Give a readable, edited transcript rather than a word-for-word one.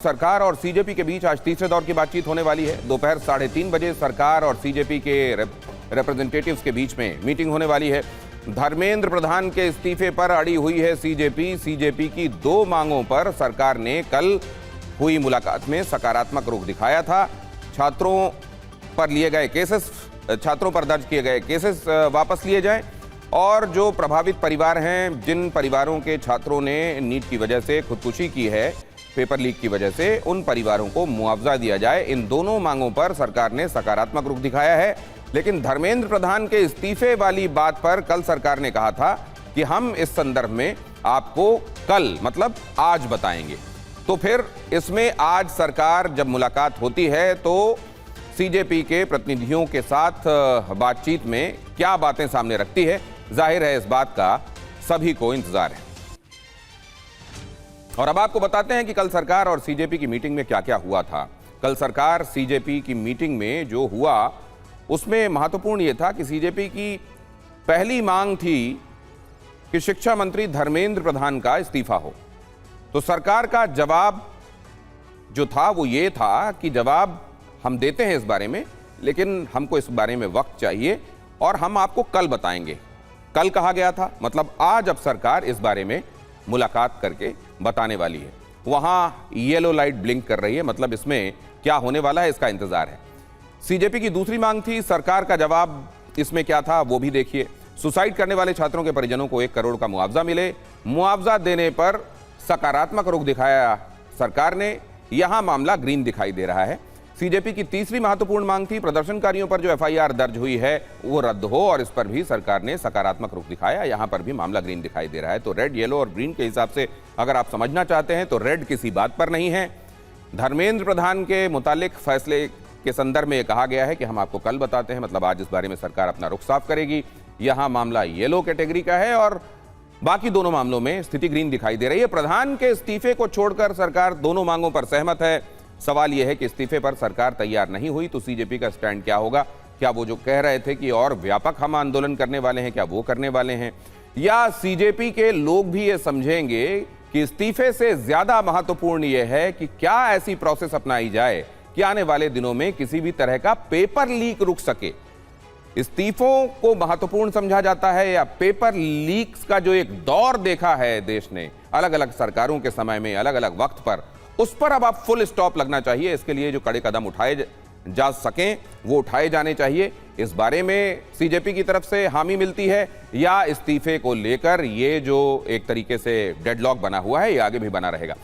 सरकार और सीजेपी के बीच आज तीसरे दौर की बातचीत होने वाली है। दोपहर 3:30 बजे सरकार और सीजेपी के रिप्रेजेंटेटिव्स के बीच में मीटिंग होने वाली है। धर्मेंद्र प्रधान के इस्तीफे पर अड़ी हुई है सीजेपी की दो मांगों पर सरकार ने कल हुई मुलाकात में सकारात्मक रुख दिखाया था। छात्रों पर दर्ज किए गए केसेस वापस लिए जाएं और जो प्रभावित परिवार हैं, जिन परिवारों के छात्रों ने नीट की वजह से खुदकुशी की है, पेपर लीक की वजह से, उन परिवारों को मुआवजा दिया जाए। इन दोनों मांगों पर सरकार ने सकारात्मक रुख दिखाया है। लेकिन धर्मेंद्र प्रधान के इस्तीफे वाली बात पर कल सरकार ने कहा था कि हम इस संदर्भ में आपको कल मतलब आज बताएंगे। तो फिर इसमें आज सरकार जब मुलाकात होती है तो सीजेपी के प्रतिनिधियों के साथ बातचीत में क्या बातें सामने रखती है, जाहिर है इस बात का सभी को इंतजार है। और अब आपको बताते हैं कि कल सरकार और सीजेपी की मीटिंग में क्या क्या हुआ था। कल सरकार सीजेपी की मीटिंग में जो हुआ उसमें महत्वपूर्ण यह था कि सीजेपी की पहली मांग थी कि शिक्षा मंत्री धर्मेंद्र प्रधान का इस्तीफा हो। तो सरकार का जवाब जो था वो ये था कि जवाब हम देते हैं इस बारे में, लेकिन हमको इस बारे में वक्त चाहिए और हम आपको कल बताएंगे। कल कहा गया था, मतलब आज अब सरकार इस बारे में मुलाकात करके बताने वाली है। वहां येलो लाइट ब्लिंक कर रही है, मतलब इसमें क्या होने वाला है इसका इंतजार है। सीजेपी की दूसरी मांग थी, सरकार का जवाब इसमें क्या था वो भी देखिए। सुसाइड करने वाले छात्रों के परिजनों को 1 करोड़ का मुआवजा मिले। मुआवजा देने पर सकारात्मक रुख दिखाया सरकार ने। यहां मामला ग्रीन दिखाई दे रहा है। सीजेपी की तीसरी महत्वपूर्ण मांग थी, प्रदर्शनकारियों पर जो एफआईआर दर्ज हुई है वो रद्द हो, और इस पर भी सरकार ने सकारात्मक रुख दिखाया। यहां पर भी मामला ग्रीन दिखाई दे रहा है। तो रेड, येलो और ग्रीन के हिसाब से अगर आप समझना चाहते हैं तो रेड किसी बात पर नहीं है। धर्मेंद्र प्रधान के मुतालिक फैसले के संदर्भ में कहा गया है कि हम आपको कल बताते हैं, मतलब आज इस बारे में सरकार अपना रुख साफ करेगी। यहां मामला येलो कैटेगरी का है और बाकी दोनों मामलों में स्थिति ग्रीन दिखाई दे रही है। प्रधान के इस्तीफे को छोड़कर सरकार दोनों मांगों पर सहमत है। सवाल यह है कि इस्तीफे पर सरकार तैयार नहीं हुई तो सीजेपी का स्टैंड क्या होगा। क्या वो जो कह रहे थे कि और व्यापक हम आंदोलन करने वाले हैं, क्या वो करने वाले हैं, या सीजेपी के लोग भी ये समझेंगे कि इस्तीफे से ज्यादा महत्वपूर्ण यह है कि क्या ऐसी प्रोसेस अपनाई जाए कि आने वाले दिनों में किसी भी तरह का पेपर लीक रुक सके। इस्तीफों को महत्वपूर्ण समझा जाता है या पेपर लीक्स का जो एक दौर देखा है देश ने अलग अलग सरकारों के समय में अलग अलग वक्त पर, उस पर अब आप फुल स्टॉप लगना चाहिए। इसके लिए जो कड़े कदम उठाए जा सकें वो उठाए जाने चाहिए। इस बारे में सीजेपी की तरफ से हामी मिलती है या इस्तीफे को लेकर ये जो एक तरीके से डेडलॉक बना हुआ है ये आगे भी बना रहेगा।